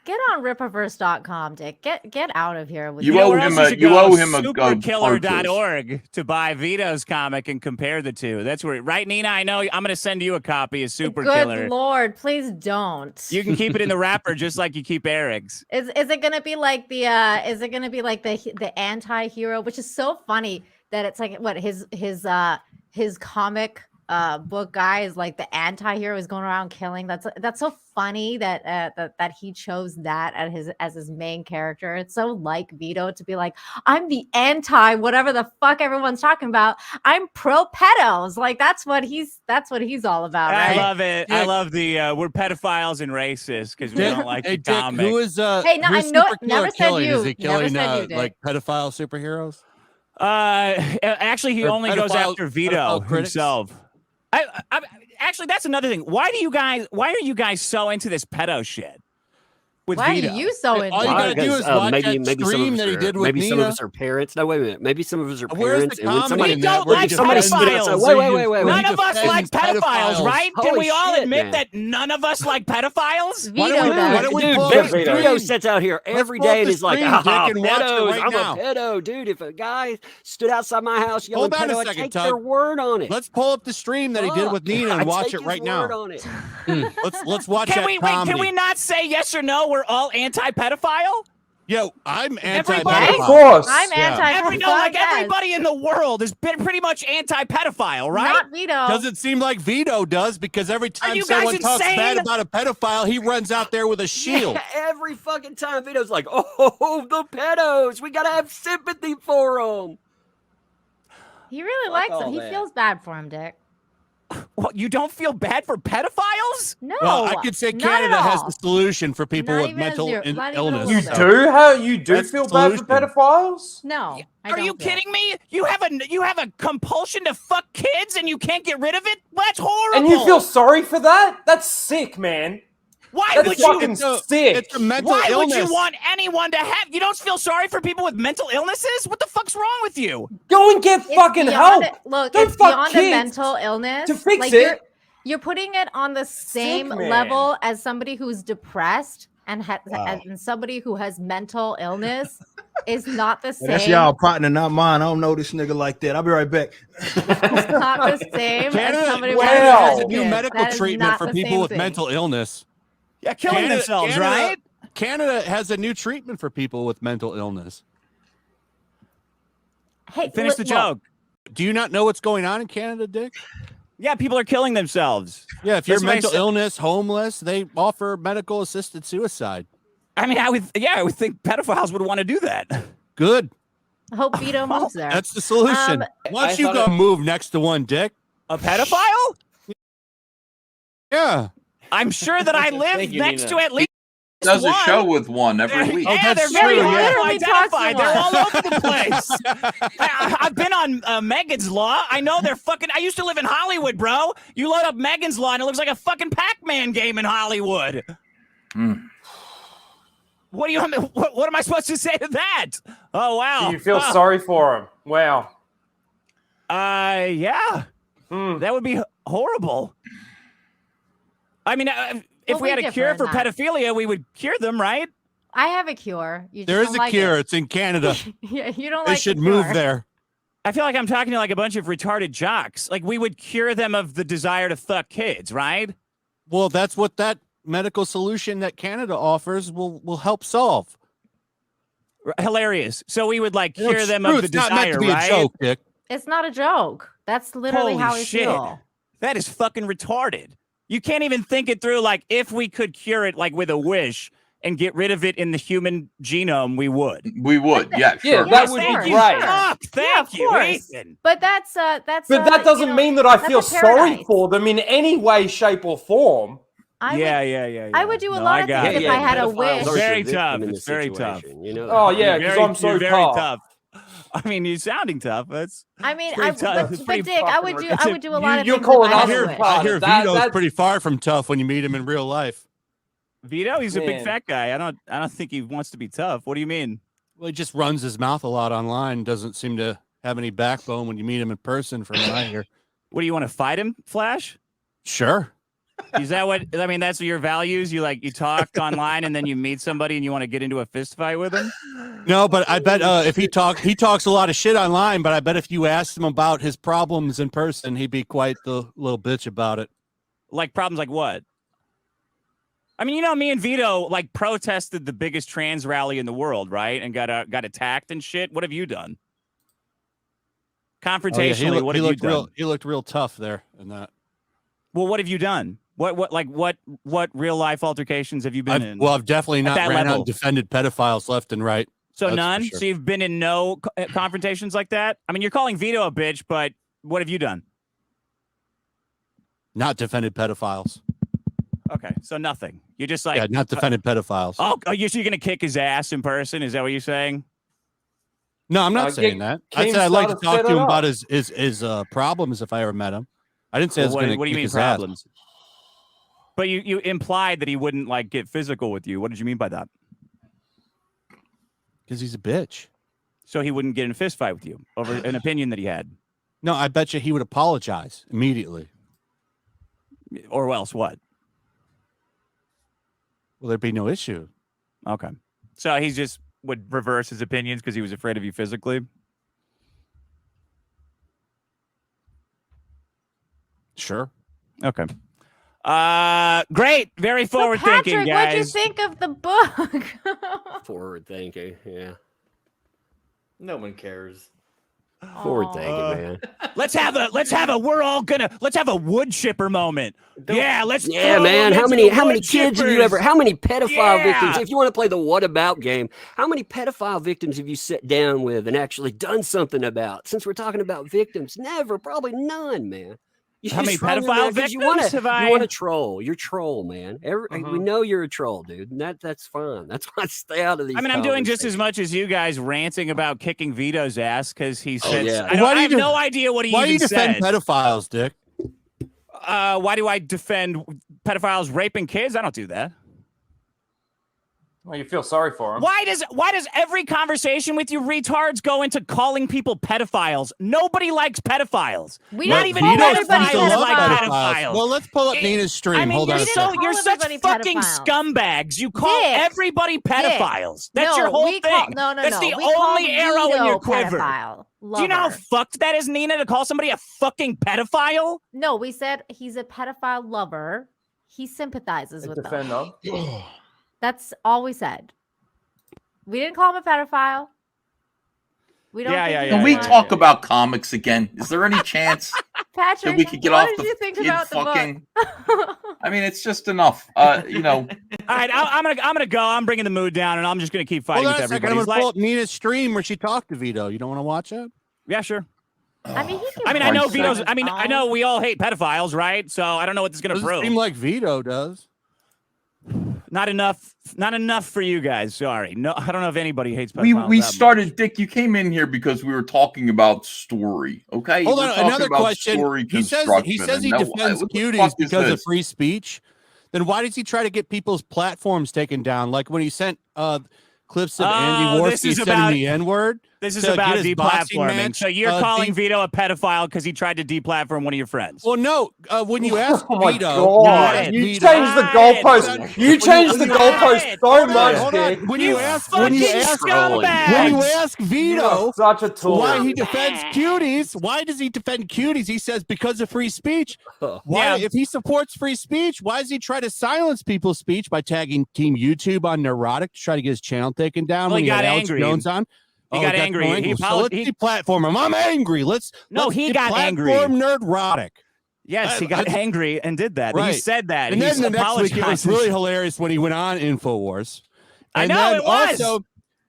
Get on Rippaverse.com, Dick. Get out of here with You owe him a superkiller.org to buy Vito's comic and compare the two. That's where, right, Nina? I know I'm going to send you a copy of Superkiller. Good Lord, please don't. You can keep it in the wrapper just like you keep Eric's. Is it gonna be like the the anti-hero, which is so funny that it's like what his comic book guy is like the anti-hero is going around killing. That's so funny that that he chose that as his main character. It's so like Vito to be like, I'm the anti whatever the fuck everyone's talking about. I'm pro pedos. Like that's what he's all about. Right? I love it. I love the we're pedophiles and racist because we don't like the comic. Who is hey, no, I know, never said killing? you. Is he killing like pedophile superheroes? Actually, he only goes after Vito himself. Actually, that's another thing. Why are you guys so into this pedo shit? Why Vito? are you so into All you gotta do is watch that stream that he did with Maybe Nina. some of us are parents. No, wait a minute. Maybe some of us are Where's parents. the comedy in We that? don't Where like you somebody pedophiles. wait. None of us like pedophiles, right? Can Holy we all shit, admit man. that none of us like pedophiles? Vito does. Dude, Vito sits out here every day and he's like, pedos, I'm now. a pedo. Dude, if a guy stood outside my house yelling Hold on a pedo, I'd second, take Tug. their word on it. Let's pull up the stream that he did with Nina and I'd watch take it his right word now. on it. Let's watch Can that we comedy. Can we not say yes or no? We're all anti-pedophile. Yo, I'm Everybody? anti-pedophile. Of course. I'm anti-pedophile. Everybody in the world has been pretty much anti-pedophile, right? Not Vito. Doesn't seem like Vito does, because every time you guys someone talks insane? bad about a pedophile, he runs out there with a shield. Yeah, every fucking time Vito's like, oh, the pedos. We gotta have sympathy for them. He really Fuck likes all him. He that. feels bad for him, Dick. Well, you don't feel bad for pedophiles? No. Well, I could say not at Canada has all. the solution for people Not with even a mental zero- not even a illness. little You bit. do? How you do That's feel the bad for solution. No. pedophiles? I Are don't you feel it. kidding me? You have a compulsion to fuck kids and you can't get rid of it? Well, that's horrible. And you feel sorry for that? That's sick, man. Why That's would you? fucking sick. It's a mental Why illness. would you want anyone to have? You don't feel sorry for people with mental illnesses? What the fuck's wrong with you? Go and get It's fucking beyond help. it- Look, Don't it's fuck beyond a kids mental illness. to fix like, it. You're putting it on the same man. level as somebody who's depressed and and somebody who has mental illness is not the same. That's y'all partner, not mine. I don't know this nigga like that. I'll be right back. It's not the same as Canada, somebody Well, with has a mental new illness. medical That is treatment not for the people same with thing. mental illness. Yeah, killing themselves, right? Canada has a new treatment for people with mental illness. Hey, Finish the joke. Do you not know what's going on in Canada, Dick? Yeah, people are killing themselves. Yeah, if you're That's what I mental said. illness, homeless, they offer medical assisted suicide. I mean, I would think pedophiles would want to do that. Good. I hope Vito moves there. That's the solution. Why don't you go move next to one, Dick? A pedophile? Yeah. I'm sure that I live Thank you, next Nina. to at least Does a one. show with one every week. Oh, Yeah, that's they're very true, yeah. Literally talks to identified. They're one. all over the place. I've been on Megan's Law. I know they're fucking. I used to live in Hollywood, bro. You load up Megan's Law, and it looks like a fucking Pac-Man game in Hollywood. What do you? What am I supposed to say to that? Oh wow. Do you feel sorry for him? Wow. Yeah. That would be horrible. I mean, if we we had a differ cure in for that. pedophilia, we would cure them, right? I have a cure. You just There is don't a like cure. It. It's in Canada. Yeah, you don't They like. should the move cure. there. I feel like I'm talking to like a bunch of retarded jocks. Like we would cure them of the desire to fuck kids, right? Well, that's what that medical solution that Canada offers will help solve. Hilarious. So we would like You know, cure it's them true. of the It's not meant desire, to be right? a joke, Dick. It's not a joke. That's literally Holy how we shit. feel. That is fucking retarded. You can't even think it through. Like if we could cure it like with a wish and get rid of it in the human genome, we would. We would, yeah, sure. Yeah, that would Thank be you. great. Fuck, Yeah, of thank you, course. Ethan. But that's But that doesn't mean that I feel sorry for them in any way, shape, or form. Yeah. I would do a No, lot I of got things it. if I had a pedophiles wish. are Very the victim tough. in It's this very tough. situation, You know Oh that. yeah, You're because very- I'm so you're very tough. I mean, you're sounding tough. That's I mean, It's pretty tough. It's but pretty Dick, I would do a lot of You're things calling if I us had a here, wish. Todd. I hear That- Vito's that- pretty far from tough when you meet him in real life. Vito. He's a big Man. fat guy. I don't think he wants to be tough. What do you mean? Well, he just runs his mouth a lot online. Doesn't seem to have any backbone when you meet him in person. From what I hear. What do you want to fight him, Flash? Sure. Is that what I mean? That's your values. You talk online and then you meet somebody and you want to get into a fist fight with them. No, but I bet if he talks a lot of shit online. But I bet if you asked him about his problems in person, he'd be quite the little bitch about it. Like problems like what? I mean, me and Vito protested the biggest trans rally in the world, right? And got attacked and shit. What have you done? Confrontationally, what have you done? He looked real tough there in that. Well, what have you done? What real life altercations have you been in? Well, I've definitely not ran level? out and defended pedophiles left and right. So That's none? sure. So you've been in no confrontations like that? I mean, you're calling Vito a bitch, but what have you done? Not defended pedophiles. Okay, so nothing. You're just not defended pedophiles. Oh, you're going to kick his ass in person? Is that what you're saying? No, I'm not saying that. I said I'd like to talk to him about his problems if I ever met him. I didn't say I was going to What do you mean problems? But you implied that he wouldn't get physical with you. What did you mean by that? Because he's a bitch. So he wouldn't get in a fist fight with you over an opinion that he had. No, I bet you he would apologize immediately. Or else what? Well, there'd be no issue. Okay. So he just would reverse his opinions because he was afraid of you physically? Sure. Okay. Great. Very forward thinking, guys. What'd you think of the book? Forward thinking, yeah. No one cares. Forward thinking, man. Let's have a wood chipper moment. Let's man. How many kids have you ever? How many pedophile victims? If you want to play the what about game, how many pedophile victims have you sat down with and actually done something about? Since we're talking about victims, never, probably none, man. How many pedophile victims you want to I? troll. You're troll, man. We know you're a troll, dude. And that's fine. That's why I stay out of these. I mean, I'm doing just as much as you guys ranting about kicking Vito's ass because he said. Yeah. I have no idea what he even said. Why do you defend pedophiles, Dick? Why do I defend pedophiles raping kids? I don't do that. Well, you feel sorry for him. Why does every conversation with you retards go into calling people pedophiles? Nobody likes pedophiles. Not even pedophiles like pedophiles. Well, let's pull up Nina's stream. I mean, Hold on. you're such fucking scumbags. You call everybody pedophiles. That's your whole thing. That's the only arrow in your quiver. Do you know how fucked that is, Nina, to call somebody a fucking pedophile? No, we said he's a pedophile lover. He sympathizes with them. That's all we said. We didn't call him a pedophile. We don't. Can we talk about comics again? Is there any chance Patrick, that we could get what off did the you think kid about fucking? The book? I mean, it's just enough. All right, I'm gonna go. I'm bringing the mood down, and I'm just gonna keep fighting with everybody. I'm gonna pull up Nina's stream where she talked to Vito. You don't want to watch it? Yeah, I know Vito's. I know we all hate pedophiles, right? So I don't know what this is gonna prove. Seem like Vito does. Not enough for you guys. Sorry. No, I don't know if anybody hates pedophiles. We started, Dick. You came in here because we were talking about story. Okay. Hold on. Another question. He says he defends cuties because of free speech. Then why does he try to get people's platforms taken down? Like when he sent clips of Andy Worski sending the N-word. This is about deplatforming. So you're calling Vito a pedophile because he tried to deplatform one of your friends. Well, no. When you ask Vito, you changed the goalpost. You changed the goalpost so much, Dick. When you ask Vito such a tool. Why he defends cuties, why does he defend cuties? He says because of free speech. Why, if he supports free speech, why does he try to silence people's speech by tagging Team YouTube on Neurotic to try to get his channel taken down? Well, when he got Alex angry. Jones on? He got angry. Let's deplatform him. I'm angry. He got angry. Nerdrotic. Yes, he got angry and did that. Right. He said that. And then the next week it was really hilarious when he went on InfoWars. I know it was. Also,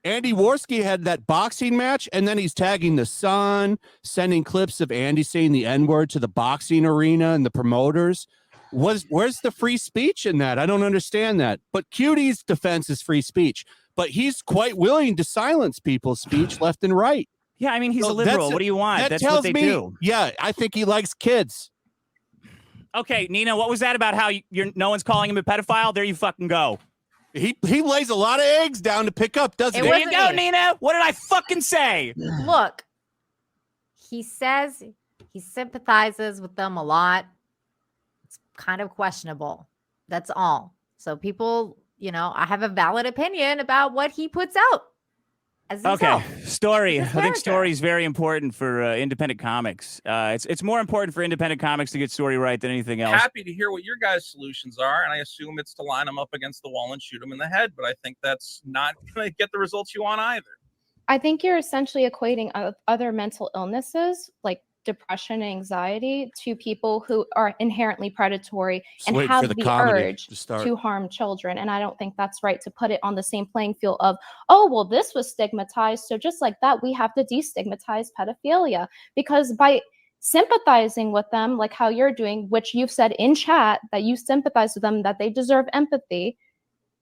Andy Worski had that boxing match, and then he's tagging the Sun, sending clips of Andy saying the N-word to the boxing arena and the promoters. Where's the free speech in that? I don't understand that. But Cutie's defense is free speech. But he's quite willing to silence people's speech left and right. Yeah, I mean, he's a liberal. What do you want? That's tells what they me, do. Yeah, I think he likes kids. Okay, Nina, what was that about how no one's calling him a pedophile? There you fucking go. He lays a lot of eggs down to pick up, doesn't he? There you go, Nina. What did I fucking say? Look, he says he sympathizes with them a lot. It's kind of questionable. That's all. So people, I have a valid opinion about what he puts out. Okay, story. I think story is very important for independent comics. It's more important for independent comics to get story right than anything else. Happy to hear what your guys' solutions are, and I assume it's to line them up against the wall and shoot them in the head, but I think that's not going to get the results you want either. I think you're essentially equating other mental illnesses like depression and anxiety to people who are inherently predatory and have the urge to harm children. And I don't think that's right to put it on the same playing field of, oh, well, this was stigmatized. So just like that, we have to destigmatize pedophilia, because by sympathizing with them, like how you're doing, which you've said in chat that you sympathize with them, that they deserve empathy,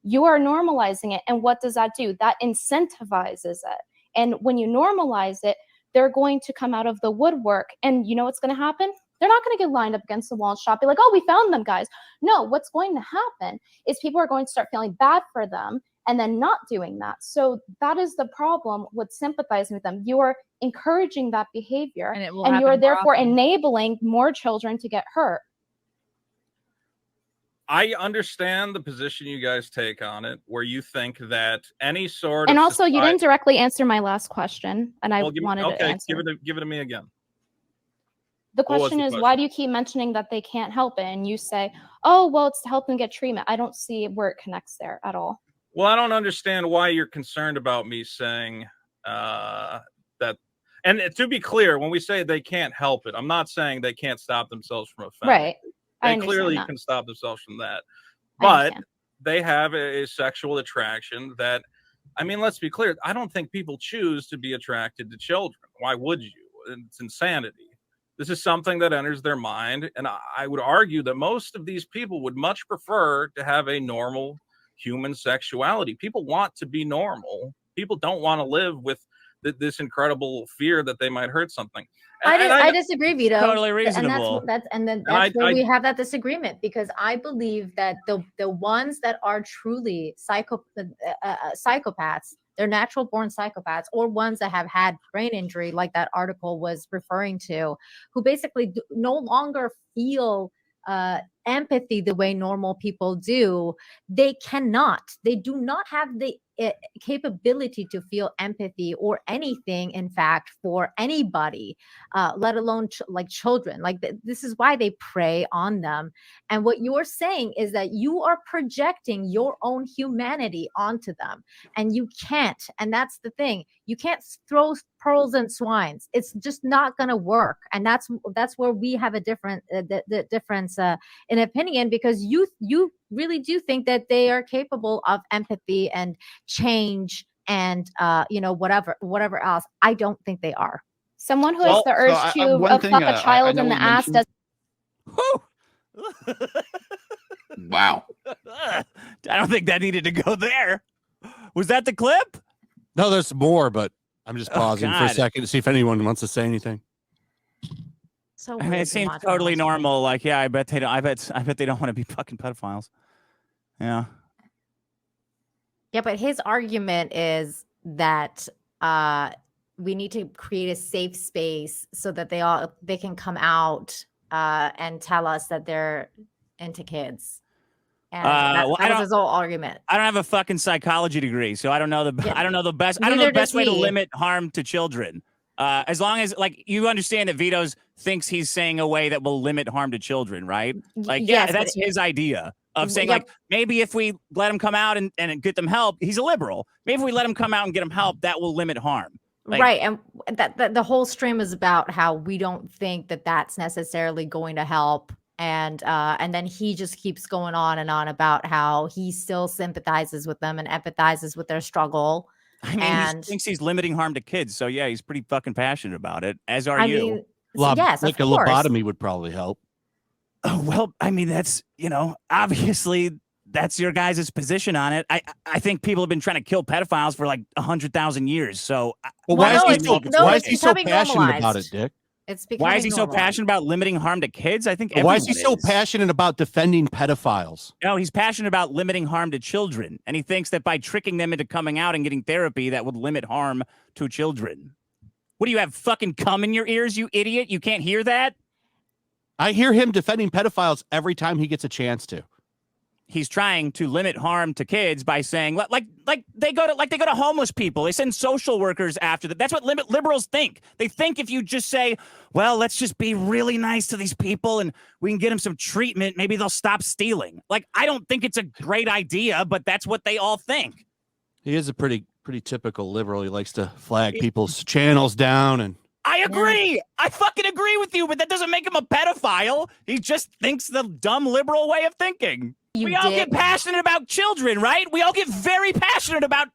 you are normalizing it. And what does that do? That incentivizes it. And when you normalize it, they're going to come out of the woodwork. And you know what's going to happen? They're not going to get lined up against the wall and shop, be like, oh, we found them, guys. No, what's going to happen is people are going to start feeling bad for them and then not doing that. So that is the problem with sympathizing with them. You are encouraging that behavior, and you are therefore enabling more children to get hurt. I understand the position you guys take on it, where you think that any sort of... And also, you didn't directly answer my last question, and I wanted to answer. Give it to me again. The question is, why do you keep mentioning that they can't help it? And you say, oh, well, it's to help them get treatment. I don't see where it connects there at all. Well, I don't understand why you're concerned about me saying that. And to be clear, when we say they can't help it, I'm not saying they can't stop themselves from offending. Right. They clearly can stop themselves from that. But they have a sexual attraction that, I mean, let's be clear. I don't think people choose to be attracted to children. Why would you? It's insanity. This is something that enters their mind. And I would argue that most of these people would much prefer to have a normal human sexuality. People want to be normal. People don't want to live with this incredible fear that they might hurt something. I disagree, Vito. Totally reasonable. That's where we have that disagreement, because I believe that the ones that are truly psychopaths, they're natural born psychopaths, or ones that have had brain injury, like that article was referring to, who basically no longer feel empathy the way normal people do. They do not have the capability to feel empathy or anything, in fact, for anybody, let alone like children. Like this is why they prey on them. And what you're saying is that you are projecting your own humanity onto them, and you can't. And that's the thing. You can't throw pearls and swines. It's just not going to work. And that's where we have a different the difference in opinion, because you really do think that they are capable of empathy and change and whatever else. I don't think they are. Someone who has the urge to fuck a child in the ass does. Wow. I don't think that needed to go there. Was that the clip? No, there's more, but I'm just pausing for a second to see if anyone wants to say anything. So it seems totally normal. Like, yeah, I bet they don't. I bet they don't want to be fucking pedophiles. Yeah. Yeah, but his argument is that we need to create a safe space so that they can come out and tell us that they're into kids. And that was his whole argument. I don't have a fucking psychology degree, so I don't know the best way to limit harm to children. As long as, like, you understand that Vito's thinks he's saying a way that will limit harm to children, right? Like, yes, that's his idea of saying, like, maybe if we let him come out and get them help, he's a liberal. Maybe if we let him come out and get him help, that will limit harm. Like, right. And that the whole stream is about how we don't think that that's necessarily going to help. And then he just keeps going on and on about how he still sympathizes with them and empathizes with their struggle. I mean, he thinks he's limiting harm to kids. So, yeah, he's pretty fucking passionate about it, as are you. Yes, like a lobotomy would probably help. Oh, well, I mean, that's, obviously that's your guys' position on it. I think people have been trying to kill pedophiles for like 100,000 years. So why is he so passionate about it, Dick? Why is he so passionate about limiting harm to kids? I think why is he so passionate about defending pedophiles? No, he's passionate about limiting harm to children. And he thinks that by tricking them into coming out and getting therapy, that would limit harm to children. What do you have, fucking cum in your ears, you idiot? You can't hear that? I hear him defending pedophiles every time he gets a chance to. He's trying to limit harm to kids by saying like they go to homeless people. They send social workers after them. That's what liberals think. They think if you just say, well, let's just be really nice to these people and we can get them some treatment, maybe they'll stop stealing. Like, I don't think it's a great idea, but that's what they all think. He is a pretty typical liberal. He likes to flag people's channels down and I agree. Yeah. I fucking agree with you, but that doesn't make him a pedophile. He just thinks the dumb liberal way of thinking. We all get passionate about children, right? We all get very passionate about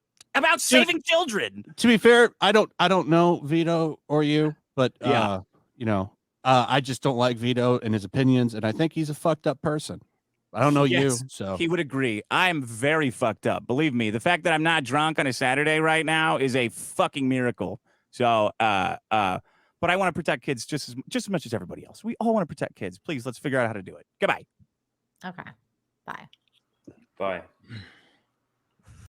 saving children. To be fair, I don't know Vito or you, but I just don't like Vito and his opinions, and I think he's a fucked up person. I don't know you, so he would agree. I'm very fucked up. Believe me, the fact that I'm not drunk on a Saturday right now is a fucking miracle. So, but I want to protect kids just as much as everybody else. We all want to protect kids. Please, let's figure out how to do it. Goodbye. Okay. Bye. Bye.